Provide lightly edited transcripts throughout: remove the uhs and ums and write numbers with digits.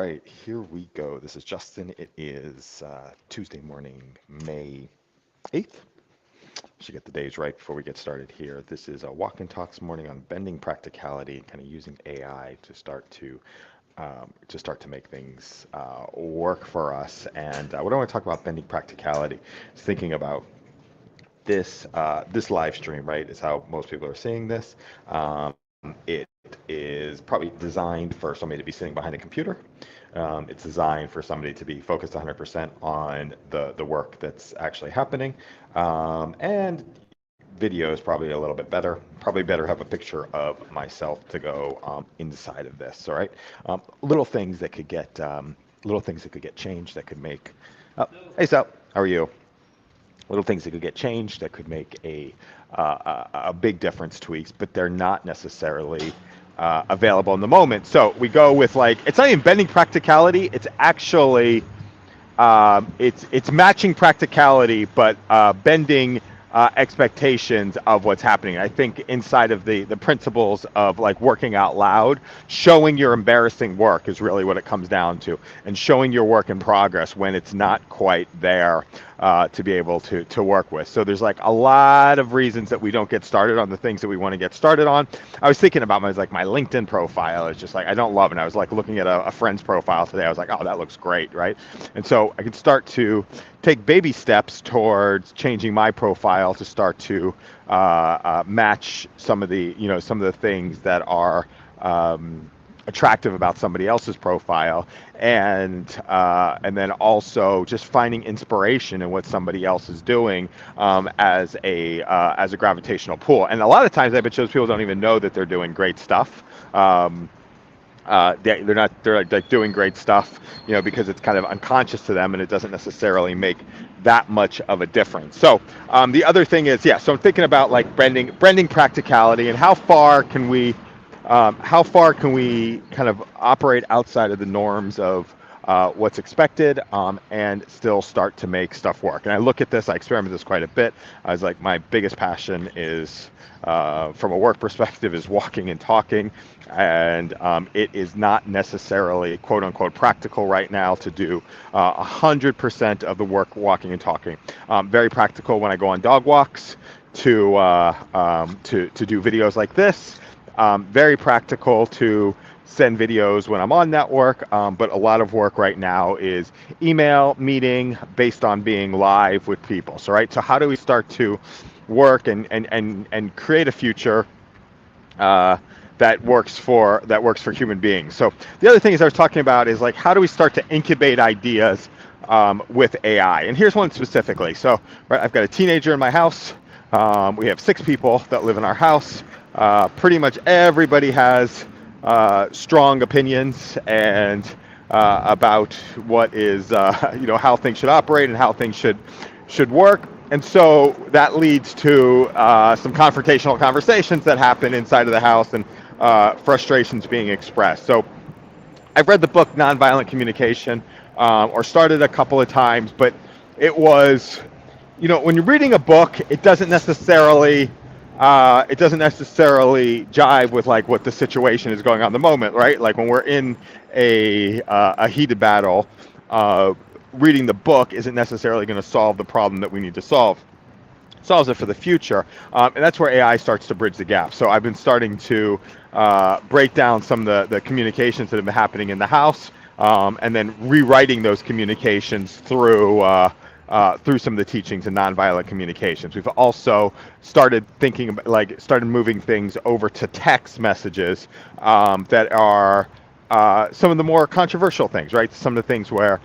right, here we go. This is Justin. It is Tuesday morning, May 8th. Should get the days right before we get started here. This is a walk and talks morning on bending practicality and kind of using AI to start to make things work for us. And what I want to talk about bending practicality is thinking about this live stream, right, is how most people are seeing this. It is probably designed for somebody to be sitting behind a computer. It's designed for somebody to be focused 100% on the work that's actually happening. And video is probably a little bit better. Probably better have a picture of myself to go inside of this. All right, little things that could get changed that could make. Oh, hey, Sal, how are you? Little things that could get changed that could make a big difference, tweaks, but they're not necessarily available in the moment. So we go with, like, it's not even bending practicality. It's actually it's matching practicality, but bending expectations of what's happening. I think inside of the principles of, like, working out loud, showing your embarrassing work is really what it comes down to, and showing your work in progress when it's not quite there to be able to work with. So there's, like, a lot of reasons that we don't get started on the things that we want to get started on. I was thinking about my LinkedIn profile. It's just like, I don't love it. I was like looking at a friend's profile today. I was like, oh, that looks great, right? And so I could start to take baby steps towards changing my profile to start to match some of the things that are attractive about somebody else's profile, and then also just finding inspiration in what somebody else is doing as a gravitational pull. And a lot of times, I bet those people don't even know that they're doing great stuff. They're like doing great stuff, because it's kind of unconscious to them, and it doesn't necessarily make that much of a difference. So the other thing is, so I'm thinking about, like, bending practicality, and how far can we kind of operate outside of the norms of what's expected, and still start to make stuff work. And I look at this, I experiment this quite a bit. I was like, my biggest passion is, from a work perspective, is walking and talking. And it is not necessarily quote unquote practical right now to do 100% of the work walking and talking. Very practical when I go on dog walks to do videos like this. Very practical to send videos when I'm on network, but a lot of work right now is email, meeting, based on being live with people. So how do we start to work and create a future that works for human beings? So the other thing is I was talking about is, like, how do we start to incubate ideas with AI? And here's one specifically. So I've got a teenager in my house. We have 6 people that live in our house. Pretty much everybody has strong opinions and about what is how things should operate and how things should work. And so that leads to some confrontational conversations that happen inside of the house, and frustrations being expressed. So I've read the book Nonviolent Communication, or started a couple of times, but it was, when you're reading a book, it doesn't necessarily jive with, like, what the situation is going on in the moment, right? Like, when we're in a heated battle, reading the book isn't necessarily going to solve the problem that we need to solve. It solves it for the future, and that's where AI starts to bridge the gap. So I've been starting to break down some of the communications that have been happening in the house, and then rewriting those communications through some of the teachings in nonviolent communications. We've also started started moving things over to text messages that are some of the more controversial things, right? Some of the things where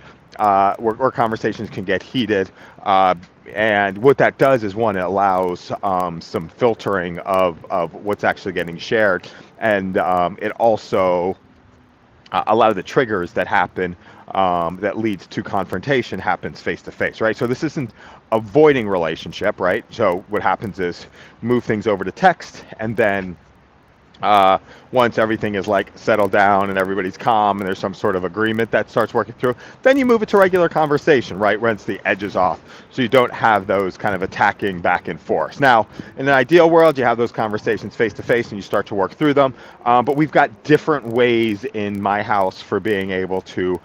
conversations can get heated. And what that does is, one, it allows some filtering of what's actually getting shared. And it also, a lot of the triggers that happen that leads to confrontation happens face to face, right? So this isn't avoiding relationship, right? So what happens is move things over to text, and then uh, once everything is like settled down and everybody's calm and there's some sort of agreement that starts working through, then you move it to regular conversation, right? Rinse the edges off so you don't have those kind of attacking back and forth. Now, in an ideal world, you have those conversations face to face and you start to work through them. But we've got different ways in my house for being able to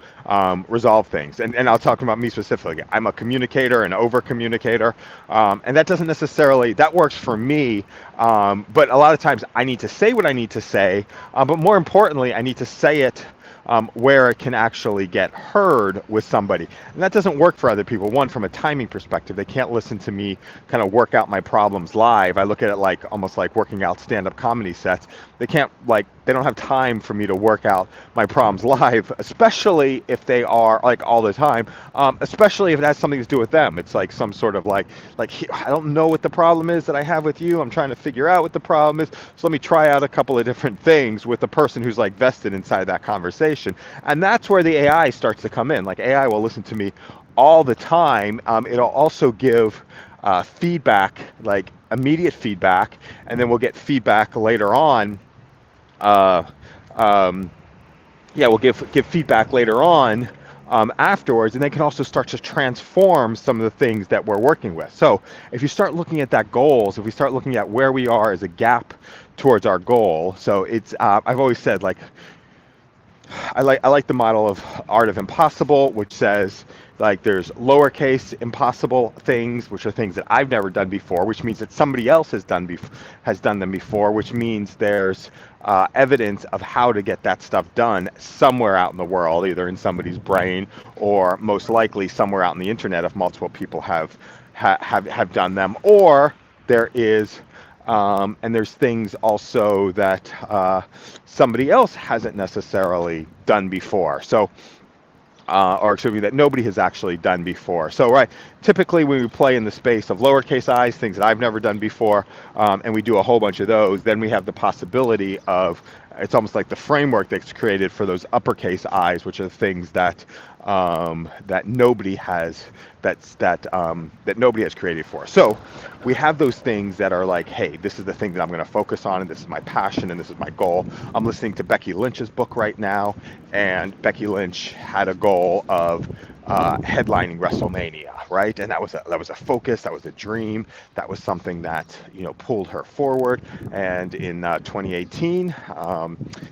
resolve things. And I'll talk about me specifically. I'm a communicator, an over communicator, and that doesn't necessarily, that works for me. But a lot of times I need to say what I need to say, but more importantly, I need to say it where it can actually get heard with somebody. And that doesn't work for other people. One, from a timing perspective, they can't listen to me kind of work out my problems live. I look at it like almost like working out stand-up comedy sets. They can't, like, they don't have time for me to work out my problems live, especially if they are like all the time, especially if it has something to do with them. It's like some sort of like I don't know what the problem is that I have with you. I'm trying to figure out what the problem is. So let me try out a couple of different things with the person who's like vested inside that conversation. And that's where the AI starts to come in. Like AI will listen to me all the time. It'll also give feedback, like immediate feedback, and then we'll get feedback later on. Uh, um, yeah, we'll give feedback later on afterwards, and they can also start to transform some of the things that we're working with. So if you start looking at that goals, if we start looking at where we are as a gap towards our goal, so it's I've always said, like, I like the model of art of impossible, which says like there's lowercase impossible things, which are things that I've never done before, which means that somebody else has done them before, which means there's evidence of how to get that stuff done somewhere out in the world, either in somebody's brain or most likely somewhere out in the internet if multiple people have done them, or there is and there's things also that somebody else hasn't necessarily done before. So, or excuse me, that nobody has actually done before. So, right, typically when we play in the space of lowercase i's, things that I've never done before, and we do a whole bunch of those, then we have the possibility of, it's almost like the framework that's created for those uppercase i's, which are the things that that nobody has that nobody has created for. So we have those things that are like, hey, this is the thing that I'm going to focus on, and this is my passion, and this is my goal. I'm listening to Becky Lynch's book right now, and Becky Lynch had a goal of headlining WrestleMania, right? And that was a focus, that was a dream, that was something that pulled her forward. And in 2018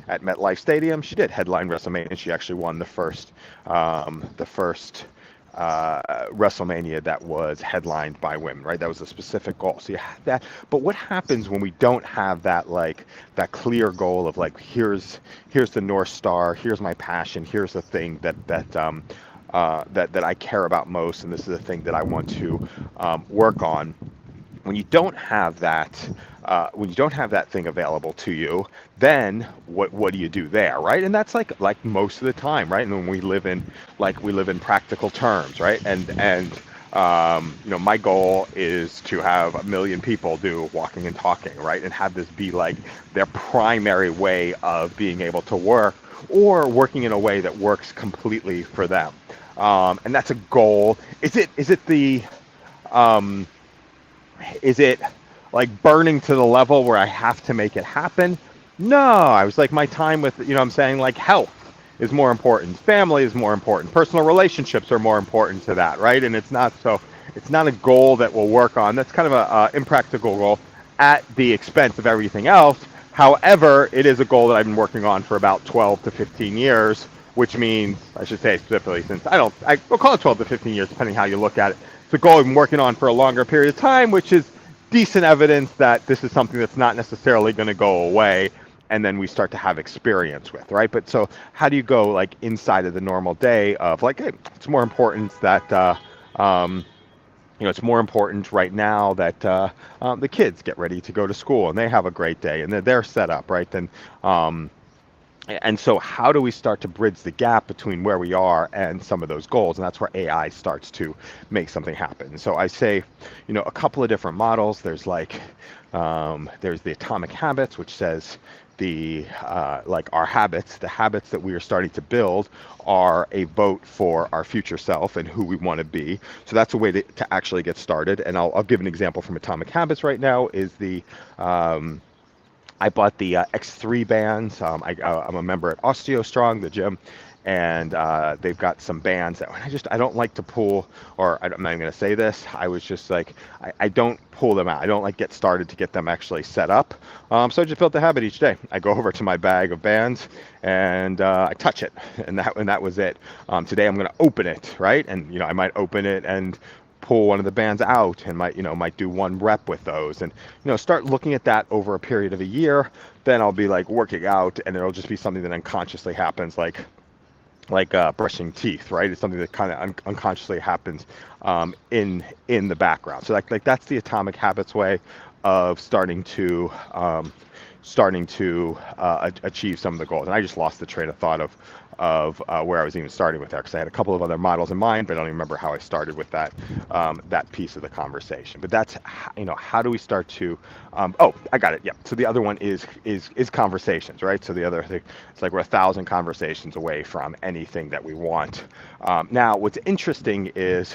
at MetLife Stadium, she did headline WrestleMania, and she actually won the first WrestleMania that was headlined by women, right? That was a specific goal. So you have that. But what happens when we don't have that, like that clear goal of like, here's the North Star, here's my passion, here's the thing that I care about most, and this is the thing that I want to work on. When you don't have that, thing available to you, then what do you do there, right? And that's like most of the time, right? And when we live in practical terms, right? And my goal is to have 1 million people do walking and talking, right? And have this be like their primary way of being able to work, or working in a way that works completely for them. And that's a goal. Is it like burning to the level where I have to make it happen? No, I was like, my time with, I'm saying, like, health is more important. Family is more important. Personal relationships are more important to that, right? And it's not a goal that we'll work on. That's kind of a impractical goal at the expense of everything else. However, it is a goal that I've been working on for about 12 to 15 years, which means, I should say specifically, since we'll call it 12 to 15 years, depending how you look at it. It's a goal I've been working on for a longer period of time, which is decent evidence that this is something that's not necessarily going to go away, and then we start to have experience with, right? But so how do you go like inside of the normal day of like, hey, it's more important that it's more important right now that the kids get ready to go to school and they have a great day and they're set up, right? Then and so how do we start to bridge the gap between where we are and some of those goals? And that's where AI starts to make something happen. So I say, a couple of different models. There's there's the atomic habits, which says our habits, the habits that we are starting to build are a vote for our future self and who we want to be. So that's a way to actually get started. And I'll give an example from Atomic Habits right now is I bought the X3 bands. I'm a member at OsteoStrong, the gym, and they've got some bands that I don't like to pull, or I'm not even going to say this. I was just like, I don't pull them out. I don't like get started to get them actually set up. So I just built the habit each day. I go over to my bag of bands and I touch it, and that was it. Today I'm going to open it, right? And I might open it and pull one of the bands out and might do one rep with those, and start looking at that over a period of a year. Then I'll be like working out, and it'll just be something that unconsciously happens, like brushing teeth, right? It's something that kind of unconsciously happens in the background. So like that's the Atomic Habits way of starting to achieve some of the goals. And I just lost the train of thought of where I was even starting with that, because I had a couple of other models in mind, but I don't even remember how I started with that piece of the conversation. But that's how do we start to oh, I got it. Yeah. So the other one is conversations, right? So the other thing, it's like we're 1,000 conversations away from anything that we want. Now, what's interesting is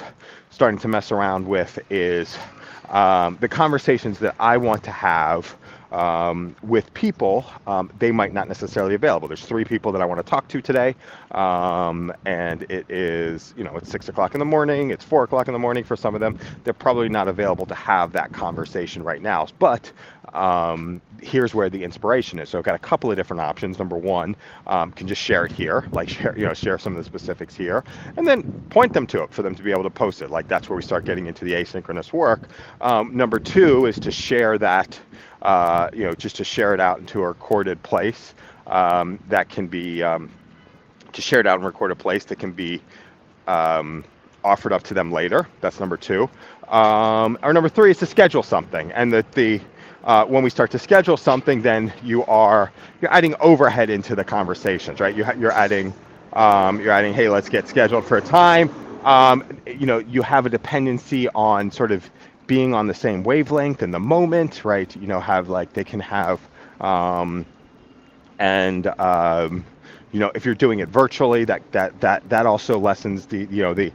starting to mess around with is the conversations that I want to have with people. They might not necessarily be available. There's 3 people that I want to talk to today, and it is, it's 6 o'clock in the morning, it's 4 o'clock in the morning for some of them. They're probably not available to have that conversation right now, but here's where the inspiration is. So I've got a couple of different options. Number one, can just share it here, like share some of the specifics here, and then point them to it for them to be able to post it. Like that's where we start getting into the asynchronous work. Number two is to share that, just to share it out into a recorded place that can be, to share it out in a recorded place that can be offered up to them later. That's number two. Or number three is to schedule something, and when we start to schedule something, then you're adding overhead into the conversations, right? You're adding, hey, let's get scheduled for a time. You have a dependency on sort of being on the same wavelength in the moment, right? They can have, if you're doing it virtually, that also lessens the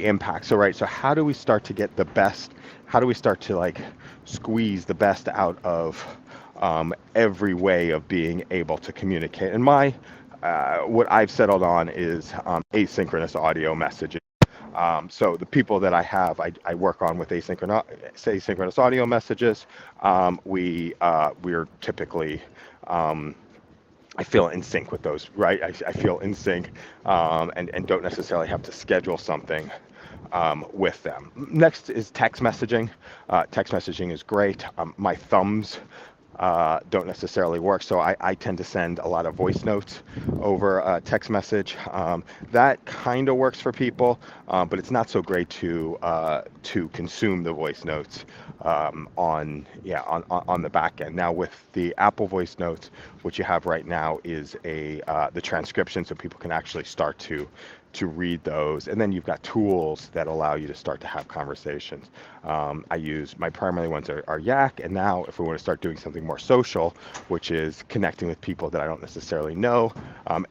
impact. So right, so how do we start to get the best? How do we start to squeeze the best out of every way of being able to communicate? And what I've settled on is asynchronous audio messages. So the people that I have, I work on with asynchronous audio messages. We're typically, I feel in sync with those, right? I feel in sync, and don't necessarily have to schedule something with them. Next is text messaging. Text messaging is great. My thumbs don't necessarily work, so I tend to send a lot of voice notes over text message. That kind of works for people, but it's not so great to consume the voice notes on the back end. Now with the Apple voice notes, what you have right now is the transcription, so people can actually start to read those, and then you've got tools that allow you to start to have conversations. I use my primary ones are Yak, and now if we want to start doing something more social, which is connecting with people that I don't necessarily know,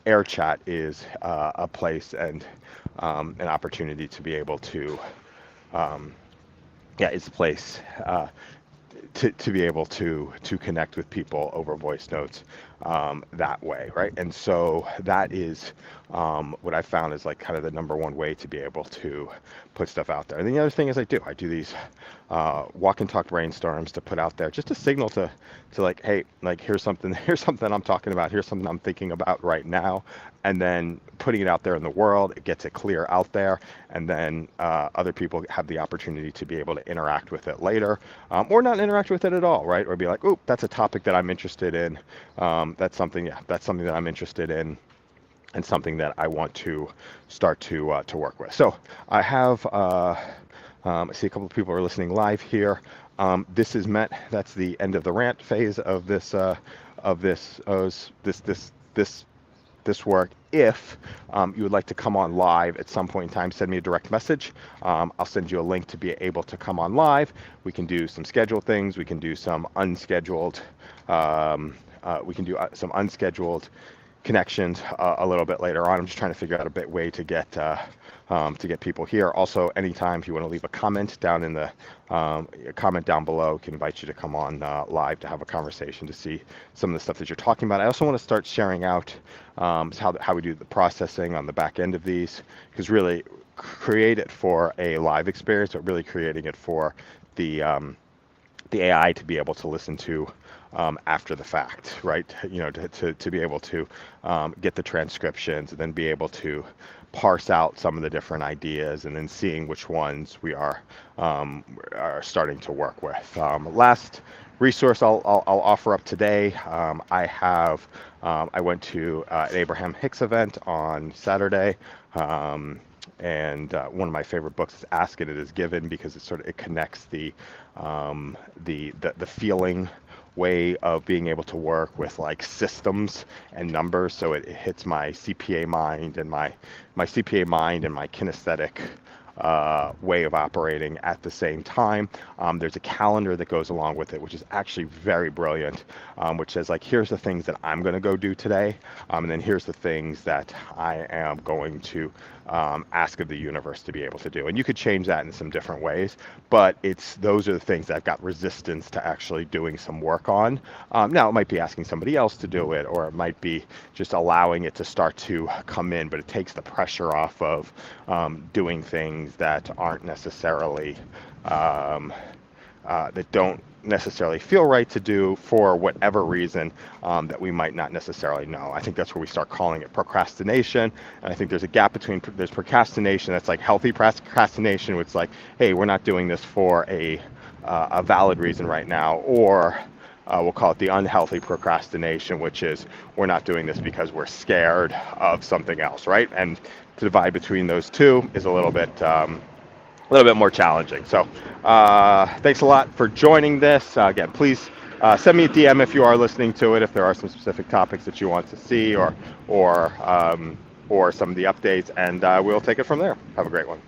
AirChat is a place and an opportunity to be able to, it's a place to be able to connect with people over voice notes that way, right? And so that is what I found is kind of the number one way to be able to put stuff out there. And then the other thing is I do these walk and talk brainstorms to put out there, just a signal to hey, here's something I'm talking about, here's something I'm thinking about right now, and then putting it out there in the world. It gets it clear out there, and then other people have the opportunity to be able to interact with it later, or not interact with it at all, right? Or be like, oh, that's a topic that I'm interested in. That's something that I'm interested in, and something that I want to start to work with. So I have, I see a couple of people are listening live here. This is that's the end of the rant phase of this work. If you would like to come on live at some point in time, send me a direct message. I'll send you a link to be able to come on live. We can do some scheduled things. We can do some unscheduled. connections a little bit later on. I'm just trying to figure out a bit way to get people here. Also, anytime if you want to leave a comment down in the comment down below, can invite you to come on live to have a conversation to see some of the stuff that you're talking about. I also want to start sharing out how we do the processing on the back end of these, because really create it for a live experience, but really creating it for the AI to be able to listen to after the fact, right? You know, to be able to get the transcriptions and then be able to parse out some of the different ideas and then seeing which ones we are starting to work with. Last resource I'll offer up today. I went to an Abraham Hicks event on Saturday. And one of my favorite books is Ask It, It Is Given, because it connects the feeling way of being able to work with like systems and numbers. So it hits my CPA mind and my CPA mind and my kinesthetic way of operating at the same time. There's a calendar that goes along with it, which is actually very brilliant, which says like, here's the things that I'm going to go do today, and then here's the things that I am going to ask of the universe to be able to do. And you could change that in some different ways, but those are the things that I've got resistance to actually doing some work on. Now it might be asking somebody else to do it, or it might be just allowing it to start to come in, but it takes the pressure off of doing things that aren't necessarily that don't necessarily feel right to do for whatever reason that we might not necessarily know. I think that's where we start calling it procrastination. And I think there's a gap between there's procrastination that's like healthy procrastination, which is like, hey, we're not doing this for a valid reason right now, or we'll call it the unhealthy procrastination, which is we're not doing this because we're scared of something else, right? And to divide between those two is a little bit more challenging. So thanks a lot for joining this. Again, please send me a DM if you are listening to it, if there are some specific topics that you want to see or some of the updates, and we'll take it from there. Have a great one.